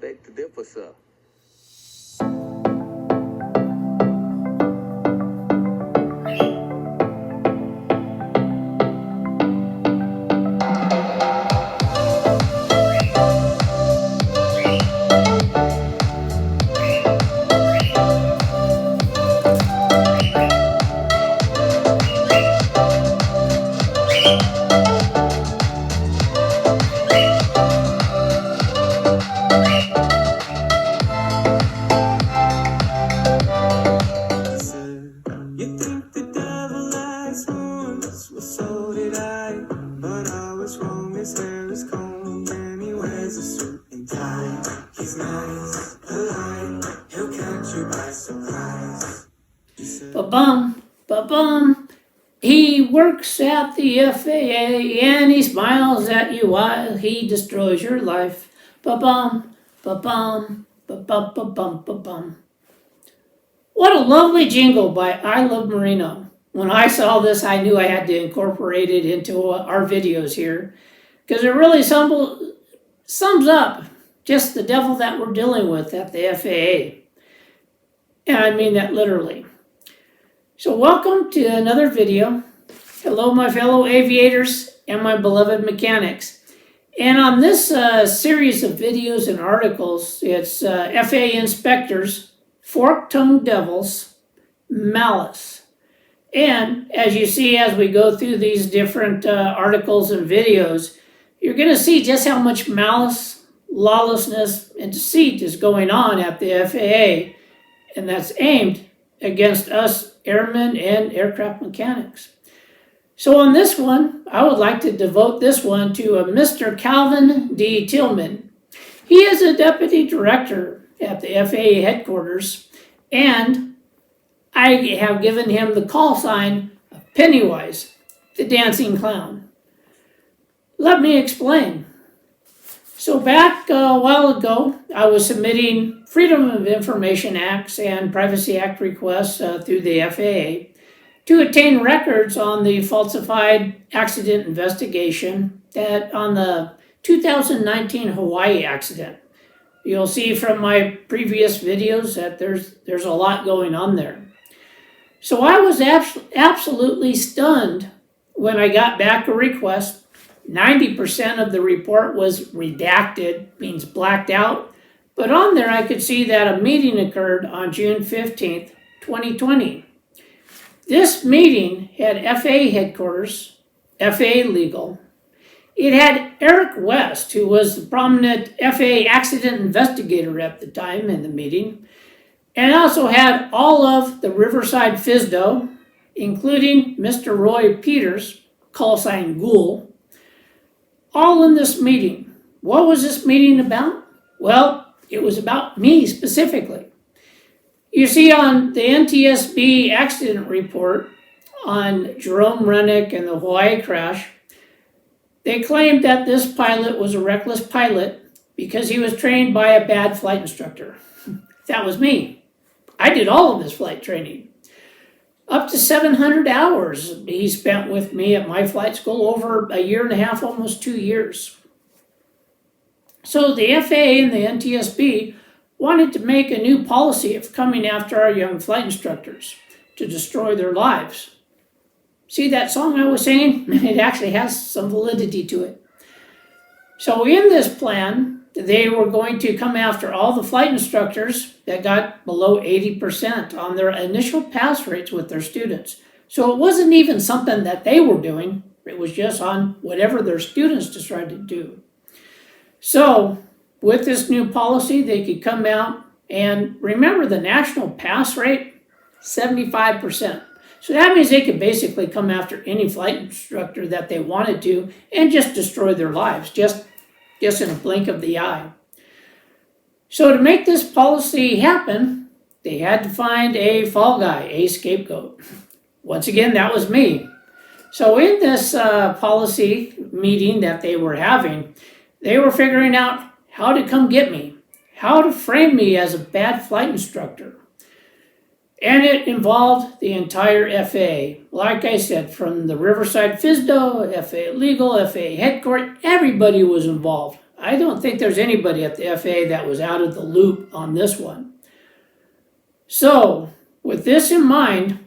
beg to differ, sir. Ba-bum. He works at the FAA and he smiles at you while he destroys your life. Ba-bum, ba-bum, ba-bum, ba-bum, ba-bum. What a lovely jingle by I Love Marino. When I saw this, I knew I had to incorporate it into our videos here because it really sums up just the devil that we're dealing with at the FAA. And I mean that literally. So welcome to another video. Hello, my fellow aviators and my beloved mechanics. And on this series of videos and articles, it's FAA inspectors, fork-tongued devils, malice. And as you see as we go through these different articles and videos, you're going to see just how much malice, lawlessness, and deceit is going on at the FAA, and that's aimed against us airmen and aircraft mechanics. So on this one, I would like to devote this one to Mr. Calvin D. Tillman. He is a deputy director at the FAA Headquarters, and I have given him the call sign of Pennywise, the dancing clown. Let me explain. So back a while ago, I was submitting Freedom of Information Acts and Privacy Act requests through the FAA to obtain records on the falsified accident investigation that on the 2019 Hawaii accident. You'll see from my previous videos that there's a lot going on there. So I was absolutely stunned when I got back a request. 90% of the report was redacted, means blacked out, but on there I could see that a meeting occurred on June 15th, 2020. This meeting had FAA Headquarters, FAA Legal. It had Eric West, who was the prominent FAA accident investigator at the time in the meeting, and also had all of the Riverside FSDO, including Mr. Roy Peters, call sign Ghoul, all in this meeting. What was this meeting about? Well, it was about me specifically. You see, on the NTSB accident report on Jerome Rennick and the Hawaii crash, they claimed that this pilot was a reckless pilot because he was trained by a bad flight instructor. That was me. I did all of his flight training. Up to 700 hours he spent with me at my flight school, over a year and a half, almost 2 years. So the FAA and the NTSB wanted to make a new policy of coming after our young flight instructors to destroy their lives. See that song I was singing? It actually has some validity to it. So in this plan, they were going to come after all the flight instructors that got below 80% on their initial pass rates with their students. So it wasn't even something that they were doing. It was just on whatever their students decided to do. So with this new policy, they could come out and remember the national pass rate, 75%. So that means they could basically come after any flight instructor that they wanted to and just destroy their lives, just in a blink of the eye. So to make this policy happen, they had to find a fall guy, a scapegoat. Once again, that was me. So in this policy meeting that they were having, they were figuring out how to come get me, how to frame me as a bad flight instructor. And it involved the entire FAA. Like I said, from the Riverside FSDO, FAA Legal, FAA Headquarters, everybody was involved. I don't think there's anybody at the FAA that was out of the loop on this one. So, with this in mind,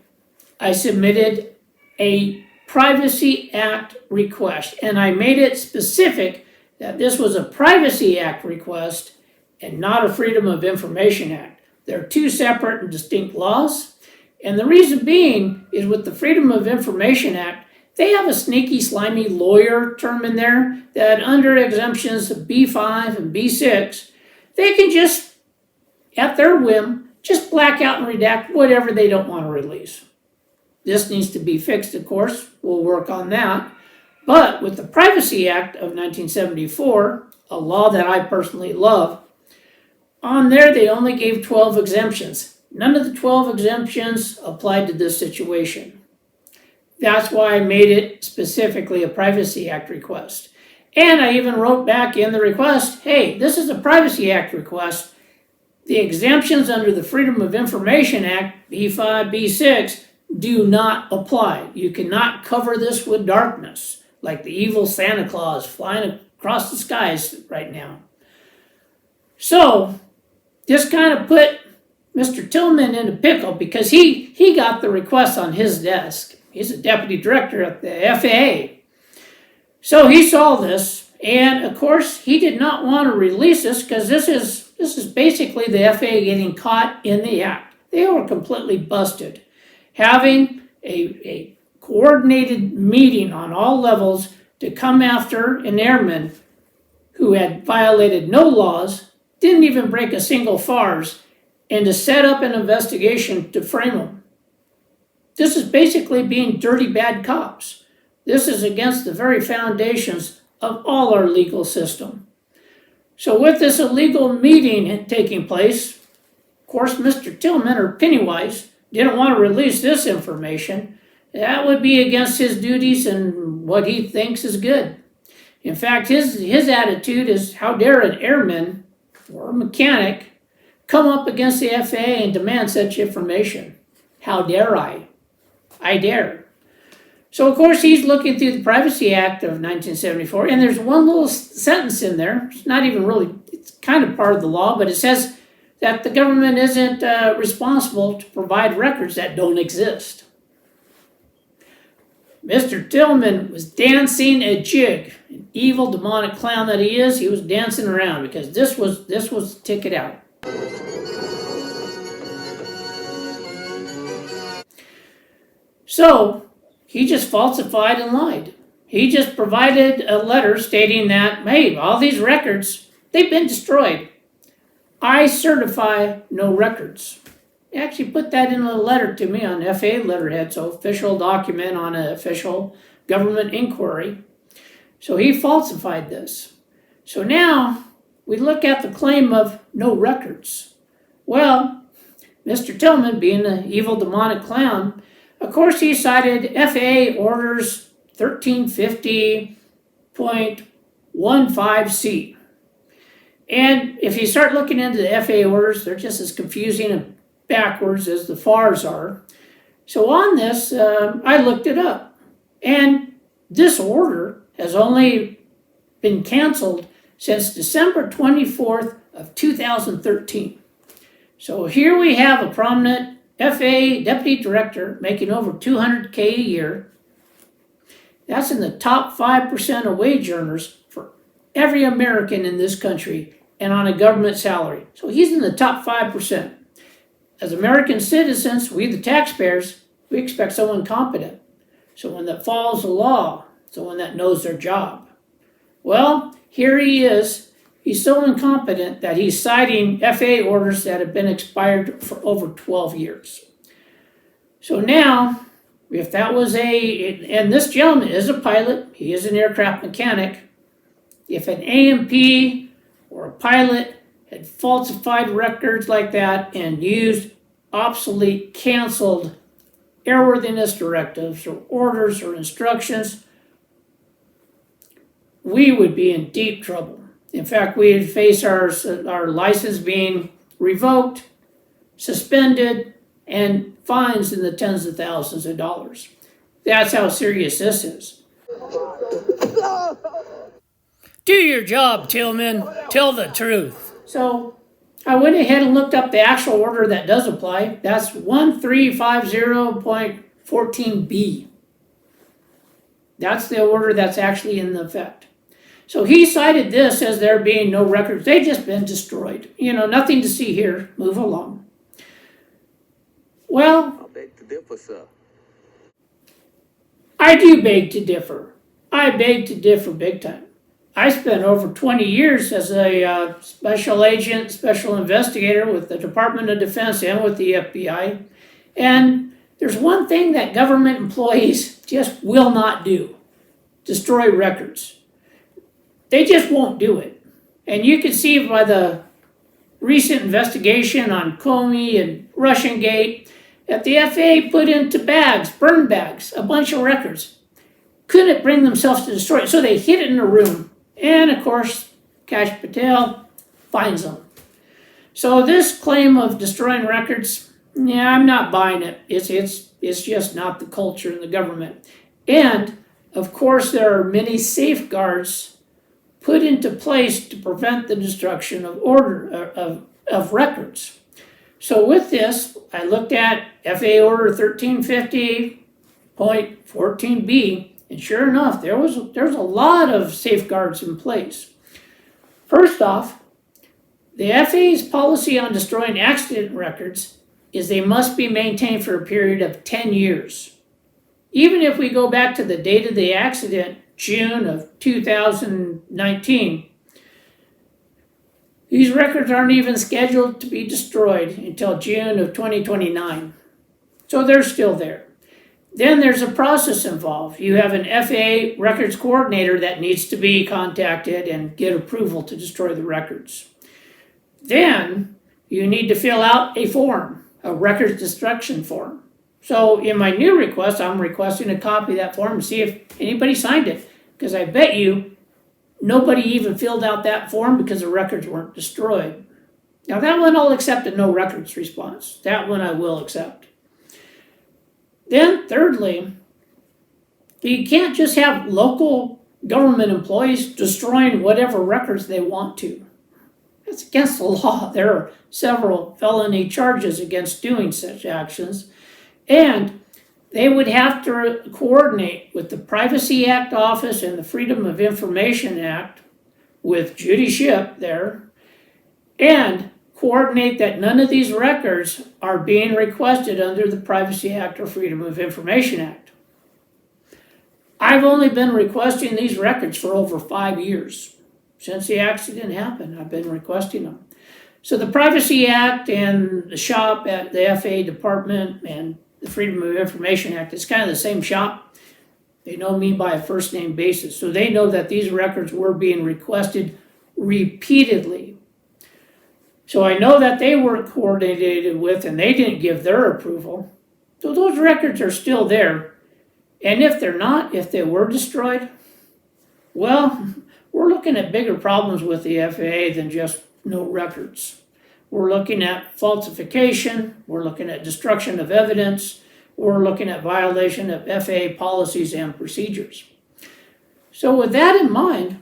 I submitted a Privacy Act request, and I made it specific that this was a Privacy Act request and not a Freedom of Information Act. They're two separate and distinct laws, and the reason being is with the Freedom of Information Act, they have a sneaky, slimy lawyer term in there that under exemptions of B5 and B6, they can just, at their whim, just black out and redact whatever they don't want to release. This needs to be fixed, of course. We'll work on that. But with the Privacy Act of 1974, a law that I personally love, on there they only gave 12 exemptions. None of the 12 exemptions applied to this situation. That's why I made it specifically a Privacy Act request. And I even wrote back in the request, hey, this is a Privacy Act request. The exemptions under the Freedom of Information Act, B5, B6, do not apply. You cannot cover this with darkness, like the evil Santa Claus flying across the skies right now. So, this kind of put Mr. Tillman in a pickle because he got the request on his desk. He's a deputy director at the FAA. So he saw this, and of course, he did not want to release this because this is basically the FAA getting caught in the act. They were completely busted. Having a coordinated meeting on all levels to come after an airman who had violated no laws, didn't even break a single FARS, and to set up an investigation to frame him. This is basically being dirty bad cops. This is against the very foundations of all our legal system. So with this illegal meeting taking place, of course, Mr. Tillman, or Pennywise, didn't want to release this information. That would be against his duties and what he thinks is good. In fact, his attitude is, how dare an airman or a mechanic come up against the FAA and demand such information? How dare I? I dare. So, of course, he's looking through the Privacy Act of 1974, and there's one little sentence in there. It's not even really, it's kind of part of the law, but it says that the government isn't responsible to provide records that don't exist. Mr. Tillman was dancing a jig. An evil, demonic clown that he is, he was dancing around because this was ticket out. So, he just falsified and lied. He just provided a letter stating that, hey, all these records, they've been destroyed. I certify no records. He actually put that in a letter to me on FAA letterhead, so official document on an official government inquiry. So he falsified this. So now we look at the claim of no records. Well, Mr. Tillman, being an evil demonic clown, of course he cited FAA Orders 1350.15C. And if you start looking into the FAA orders, they're just as confusing and backwards as the FARs are. So on this, I looked it up. And this order has only been canceled since December 24th of 2013. So here we have a prominent FAA deputy director making over $200K a year. That's in the top 5% of wage earners for every American in this country and on a government salary. So he's in the top 5%. As American citizens, we the taxpayers, we expect someone competent, someone that follows the law, someone that knows their job. Well, here he is. He's so incompetent that he's citing FAA orders that have been expired for over 12 years. So now, if that was and this gentleman is a pilot, he is an aircraft mechanic. If an AMP or a pilot had falsified records like that and used obsolete, canceled airworthiness directives or orders or instructions, we would be in deep trouble. In fact, we would face our license being revoked, suspended, and fines in the tens of thousands of dollars. That's how serious this is. Do your job, Tillman. Tell the truth. So I went ahead and looked up the actual order that does apply. That's 1350.14B. That's the order that's actually in effect. So he cited this as there being no records. They've just been destroyed. Nothing to see here. Move along. Well, I beg to differ, sir. I do beg to differ. I beg to differ big time. I spent over 20 years as a special agent, special investigator with the Department of Defense and with the FBI. And there's one thing that government employees just will not do: destroy records. They just won't do it. And you can see by the recent investigation on Comey and Russian Gate that the FAA put into bags, burn bags, a bunch of records. Couldn't bring themselves to destroy it, so they hid it in a room. And of course, Kash Patel finds them. So this claim of destroying records, yeah, I'm not buying it. It's just not the culture in the government. And of course, there are many safeguards put into place to prevent the destruction of records. So with this, I looked at FAA Order 1350.14B, and sure enough, there's a lot of safeguards in place. First off, the FAA's policy on destroying accident records is they must be maintained for a period of 10 years. Even if we go back to the date of the accident, June of 2019, these records aren't even scheduled to be destroyed until June of 2029. So they're still there. Then there's a process involved. You have an FAA records coordinator that needs to be contacted and get approval to destroy the records. Then you need to fill out a form, a records destruction form. So in my new request, I'm requesting a copy of that form and see if anybody signed it. Because I bet you nobody even filled out that form because the records weren't destroyed. Now that one I'll accept a no records response. That one I will accept. Then thirdly, you can't just have local government employees destroying whatever records they want to. That's against the law. There are several felony charges against doing such actions. And they would have to coordinate with the Privacy Act Office and the Freedom of Information Act with Judy Shipp there, and coordinate that none of these records are being requested under the Privacy Act or Freedom of Information Act. I've only been requesting these records for over 5 years. Since the accident happened, I've been requesting them. So the Privacy Act and the shop at the FAA Department and the Freedom of Information Act, it's kind of the same shop. They know me by a first name basis. So they know that these records were being requested repeatedly. So I know that they were coordinated with and they didn't give their approval. So those records are still there. And if they're not, if they were destroyed, well, we're looking at bigger problems with the FAA than just no records. We're looking at falsification, we're looking at destruction of evidence, we're looking at violation of FAA policies and procedures. So with that in mind,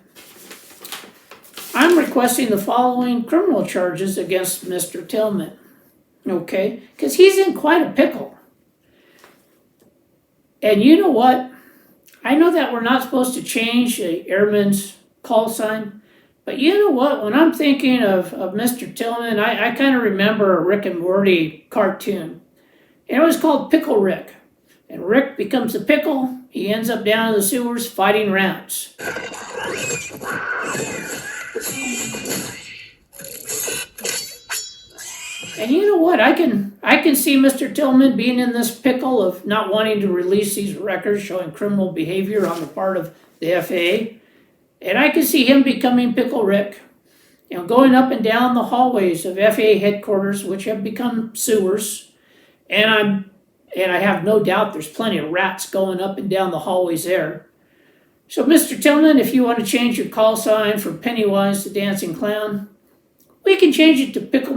I'm requesting the following criminal charges against Mr. Tillman, okay? Because he's in quite a pickle. And you know what? I know that we're not supposed to change the airman's call sign, but you know what? When I'm thinking of Mr. Tillman, I kind of remember a Rick and Morty cartoon. And it was called Pickle Rick. And Rick becomes a pickle. He ends up down in the sewers fighting rats. And you know what? I can see Mr. Tillman being in this pickle of not wanting to release these records showing criminal behavior on the part of the FAA. And I can see him becoming Pickle Rick, going up and down the hallways of FAA headquarters, which have become sewers. And I have no doubt there's plenty of rats going up and down the hallways there. So Mr. Tillman, if you want to change your call sign from Pennywise to Dancing Clown, we can change it to Pickle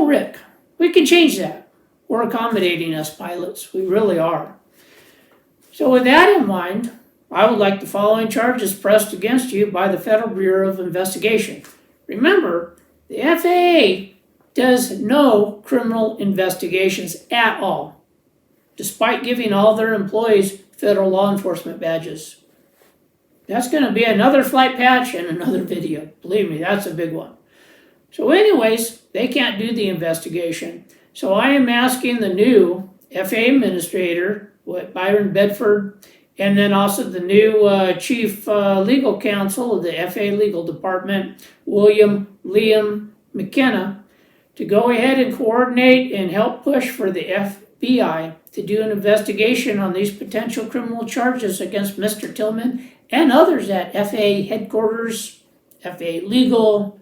Rick. We can change that. We're accommodating us pilots. We really are. So with that in mind, I would like the following charges pressed against you by the Federal Bureau of Investigation. Remember, the FAA does no criminal investigations at all, despite giving all their employees federal law enforcement badges. That's going to be another flight patch and another video. Believe me, that's a big one. So anyways, they can't do the investigation. So I am asking the new FAA Administrator, Byron Bedford, and then also the new Chief Legal Counsel of the FAA Legal Department, Liam McKenna, to go ahead and coordinate and help push for the FBI to do an investigation on these potential criminal charges against Mr. Tillman and others at FAA Headquarters, FAA Legal,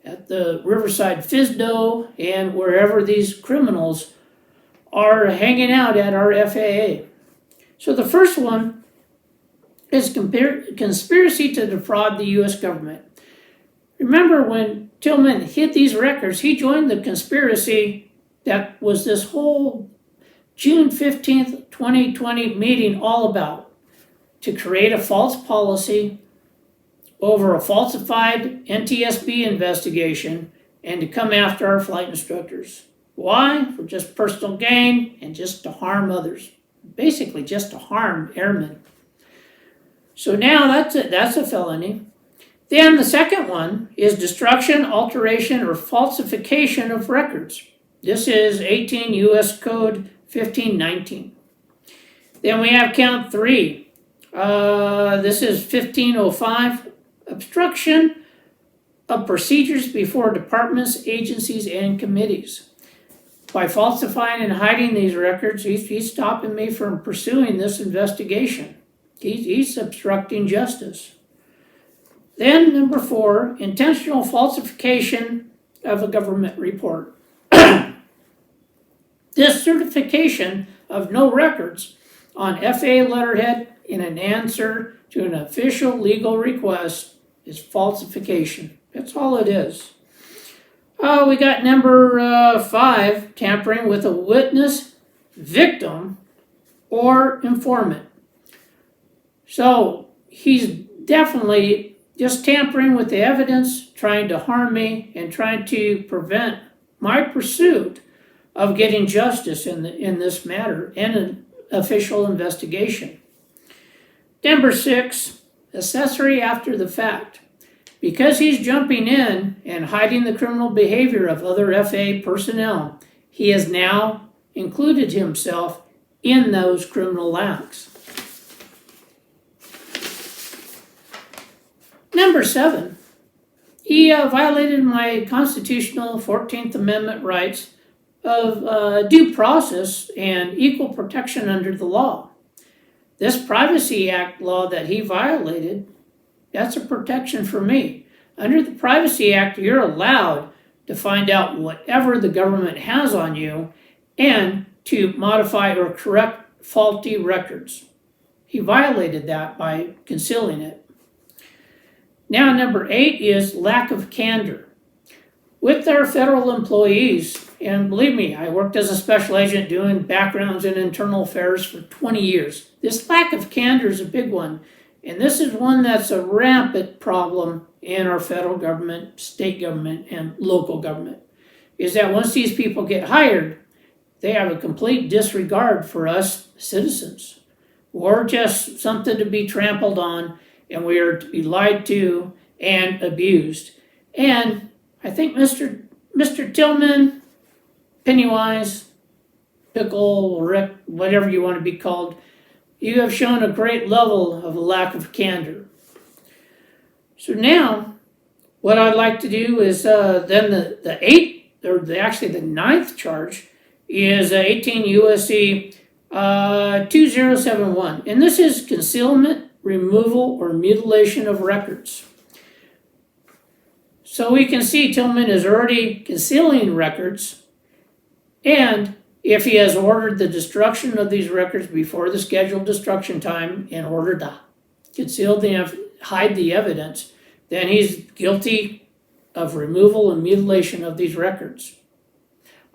at the Riverside FSDO, and wherever these criminals are hanging out at our FAA. So the first one is conspiracy to defraud the U.S. government. Remember when Tillman hid these records, he joined the conspiracy that was this whole June 15th, 2020 meeting all about, to create a false policy over a falsified NTSB investigation and to come after our flight instructors. Why? For just personal gain and just to harm others. Basically just to harm airmen. So now that's a felony. Then the second one is destruction, alteration, or falsification of records. This is 18 U.S. Code 1519. Then we have count 3. This is 1505. Obstruction of procedures before departments, agencies, and committees. By falsifying and hiding these records, he's stopping me from pursuing this investigation. He's obstructing justice. Then, number 4, intentional falsification of a government report. This certification of no records on FAA letterhead in an answer to an official legal request is falsification. That's all it is. We got number 5, tampering with a witness, victim, or informant. So he's definitely just tampering with the evidence, trying to harm me, and trying to prevent my pursuit of getting justice in this matter and an official investigation. Number 6, accessory after the fact. Because he's jumping in and hiding the criminal behavior of other FAA personnel, he has now included himself in those criminal acts. Number 7, he violated my constitutional 14th Amendment rights of due process and equal protection under the law. This Privacy Act law that he violated, that's a protection for me. Under the Privacy Act, you're allowed to find out whatever the government has on you and to modify or correct faulty records. He violated that by concealing it. Now, number 8 is lack of candor. With our federal employees, and believe me, I worked as a special agent doing backgrounds and internal affairs for 20 years. This lack of candor is a big one. And this is one that's a rampant problem in our federal government, state government, and local government, is that once these people get hired, they have a complete disregard for us citizens. We're just something to be trampled on, and we are to be lied to and abused. And I think Mr. Tillman, Pennywise, Pickle, Rick, whatever you want to be called, you have shown a great level of a lack of candor. So now, what I'd like to do is then the 9th charge is 18 U.S.C. 2071. And this is concealment, removal, or mutilation of records. So we can see Tillman is already concealing records, and if he has ordered the destruction of these records before the scheduled destruction time in order to hide the evidence, then he's guilty of removal and mutilation of these records.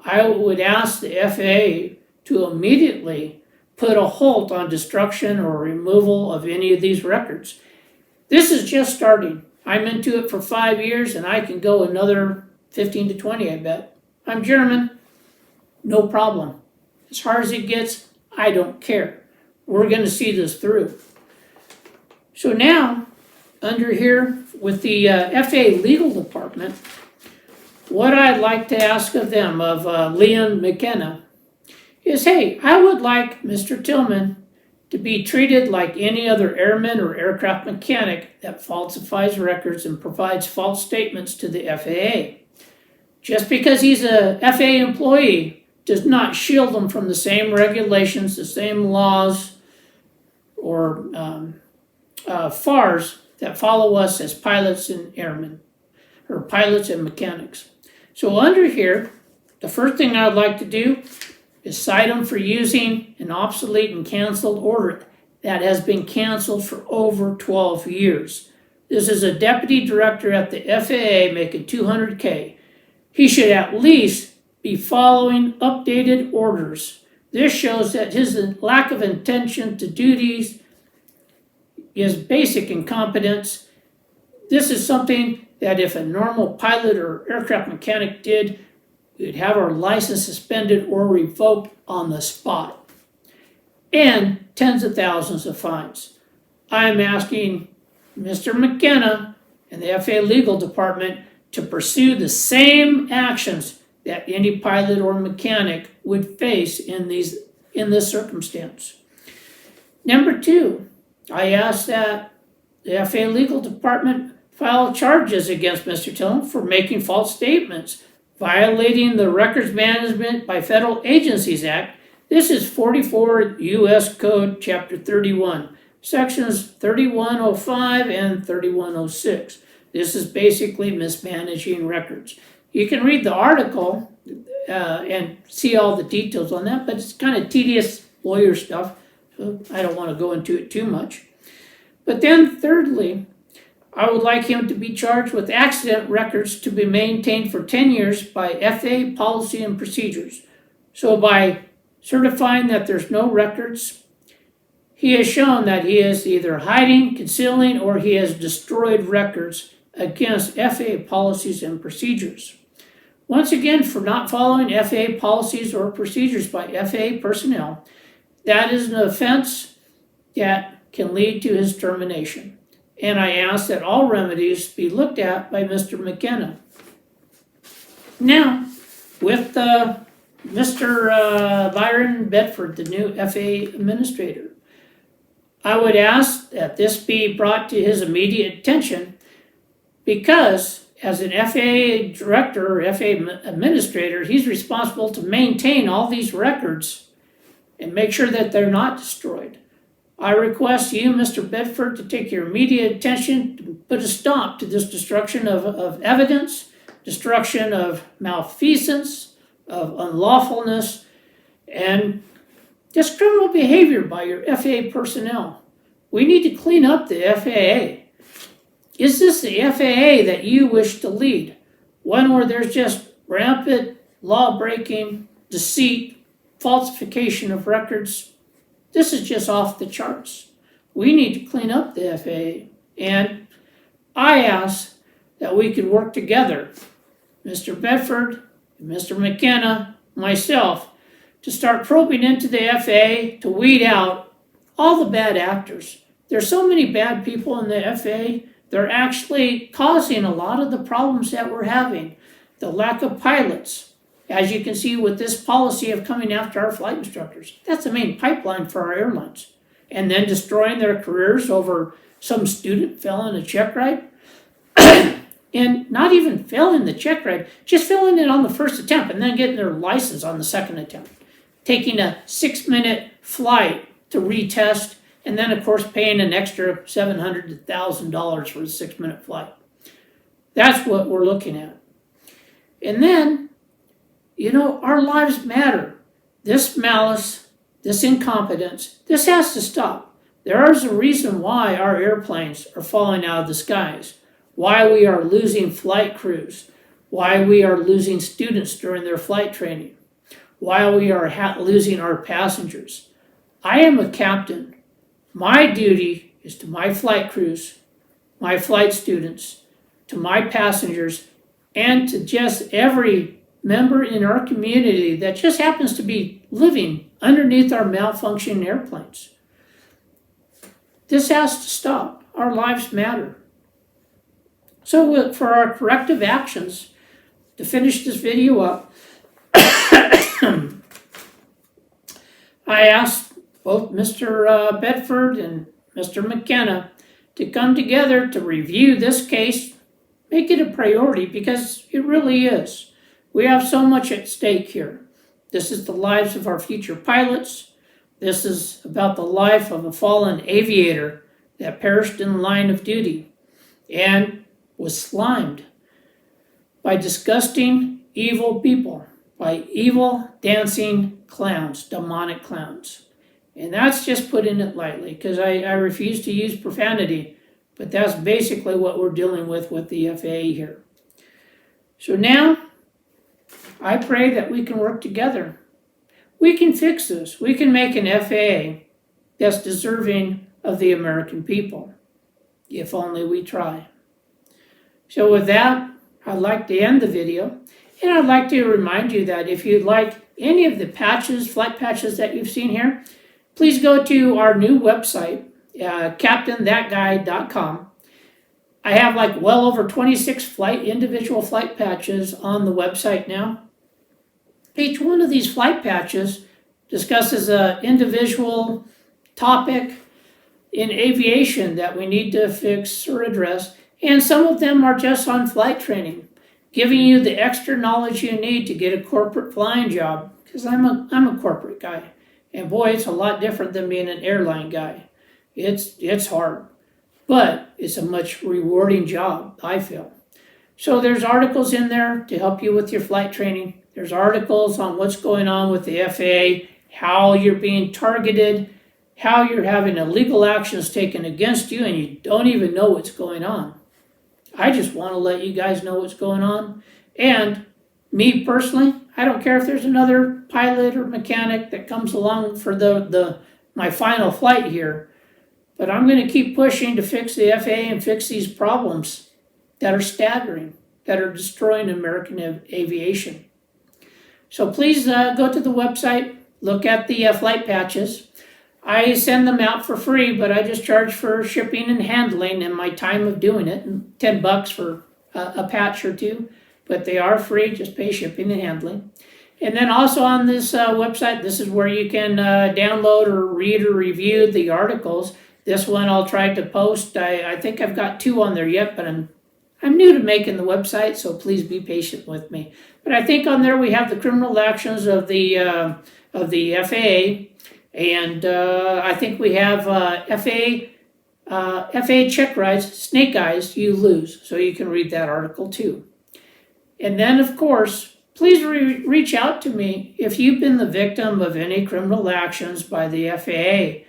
I would ask the FAA to immediately put a halt on destruction or removal of any of these records. This is just starting. I'm into it for 5 years, and I can go another 15 to 20, I bet. I'm German, no problem. As hard as it gets, I don't care. We're going to see this through. So now, under here with the FAA Legal Department, what I'd like to ask of them, of Leon McKenna, is, hey, I would like Mr. Tillman to be treated like any other airman or aircraft mechanic that falsifies records and provides false statements to the FAA. Just because he's a FAA employee does not shield him from the same regulations, the same laws, or FARs that follow us as pilots and airmen, or pilots and mechanics. So under here, the first thing I'd like to do is cite him for using an obsolete and canceled order that has been canceled for over 12 years. This is a deputy director at the FAA making $200K. He should at least be following updated orders. This shows that his lack of intention to duties is basic incompetence. This is something that if a normal pilot or aircraft mechanic did, we'd have our license suspended or revoked on the spot, and tens of thousands of fines. I'm asking Mr. McKenna and the FAA Legal Department to pursue the same actions that any pilot or mechanic would face in this circumstance. Number two, I ask that the FAA Legal Department file charges against Mr. Tillman for making false statements, violating the Records Management by Federal Agencies Act. This is 44 U.S. Code Chapter 31, Sections 3105 and 3106. This is basically mismanaging records. You can read the article and see all the details on that, but it's kind of tedious lawyer stuff, so I don't want to go into it too much. But then thirdly, I would like him to be charged with accident records to be maintained for 10 years by FAA policy and procedures. So by certifying that there's no records, he has shown that he is either hiding, concealing, or he has destroyed records against FAA policies and procedures. Once again, for not following FAA policies or procedures by FAA personnel, that is an offense that can lead to his termination. And I ask that all remedies be looked at by Mr. McKenna. Now, with Mr. Byron Bedford, the new FAA administrator, I would ask that this be brought to his immediate attention, because as an FAA director or FAA administrator, he's responsible to maintain all these records and make sure that they're not destroyed. I request you, Mr. Bedford, to take your immediate attention to put a stop to this destruction of evidence, destruction of malfeasance, of unlawfulness, and just criminal behavior by your FAA personnel. We need to clean up the FAA. Is this the FAA that you wish to lead? One where there's just rampant law-breaking, deceit, falsification of records? This is just off the charts. We need to clean up the FAA. And I ask that we could work together, Mr. Bedford, Mr. McKenna, myself, to start probing into the FAA to weed out all the bad actors. There's so many bad people in the FAA. They're actually causing a lot of the problems that we're having. The lack of pilots, as you can see with this policy of coming after our flight instructors. That's the main pipeline for our airlines. And then destroying their careers over some student failing a check ride. And not even failing the check ride, just failing it on the first attempt and then getting their license on the second attempt. Taking a 6-minute flight to retest, and then of course paying an extra $700 to $1,000 for a 6-minute flight. That's what we're looking at. And then, our lives matter. This malice, this incompetence, this has to stop. There is a reason why our airplanes are falling out of the skies, why we are losing flight crews, why we are losing students during their flight training, why we are losing our passengers. I am a captain. My duty is to my flight crews, my flight students, to my passengers, and to just every member in our community that just happens to be living underneath our malfunctioning airplanes. This has to stop. Our lives matter. So for our corrective actions, to finish this video up, I asked both Mr. Bedford and Mr. McKenna to come together to review this case, make it a priority because it really is. We have so much at stake here. This is the lives of our future pilots. This is about the life of a fallen aviator that perished in the line of duty and was slimed by disgusting, evil people, by evil, dancing clowns, demonic clowns. And that's just putting it lightly, because I refuse to use profanity, but that's basically what we're dealing with the FAA here. So now, I pray that we can work together. We can fix this. We can make an FAA that's deserving of the American people, if only we try. So with that, I'd like to end the video, and I'd like to remind you that if you'd like any of the patches, flight patches that you've seen here, please go to our new website, captainthatguy.com. I have like well over 26 individual flight patches on the website now. Each one of these flight patches discusses an individual topic in aviation that we need to fix or address, and some of them are just on flight training, giving you the extra knowledge you need to get a corporate flying job, because I'm a corporate guy, and boy, it's a lot different than being an airline guy. It's hard, but it's a much rewarding job, I feel. So there's articles in there to help you with your flight training. There's articles on what's going on with the FAA, how you're being targeted, how you're having illegal actions taken against you and you don't even know what's going on. I just want to let you guys know what's going on. And me personally, I don't care if there's another pilot or mechanic that comes along for my final flight here, but I'm going to keep pushing to fix the FAA and fix these problems that are staggering, that are destroying American aviation. So please go to the website, look at the flight patches. I send them out for free, but I just charge for shipping and handling and my time of doing it, and $10 for a patch or two. But they are free, just pay shipping and handling. And then also on this website, this is where you can download or read or review the articles. This one I'll try to post. I think I've got 2 on there yet, but I'm new to making the website, so please be patient with me. But I think on there we have the criminal actions of the FAA, and I think we have FAA check rides, snake eyes, you lose. So you can read that article too. And then, of course, please reach out to me if you've been the victim of any criminal actions by the FAA,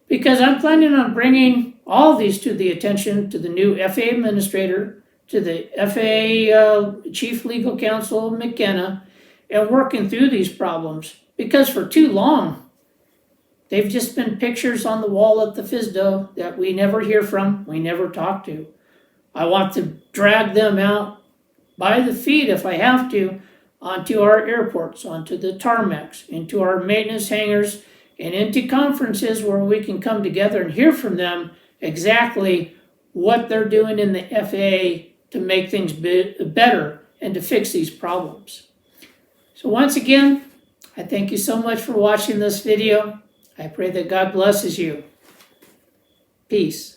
because I'm planning on bringing all these to the attention to the new FAA administrator, to the FAA Chief Legal Counsel McKenna, and working through these problems. Because for too long, they've just been pictures on the wall at the FSDO that we never hear from, we never talk to. I want to drag them out by the feet if I have to, onto our airports, onto the tarmacs, into our maintenance hangars, and into conferences where we can come together and hear from them exactly what they're doing in the FAA to make things better and to fix these problems. So once again, I thank you so much for watching this video. I pray that God blesses you. Peace.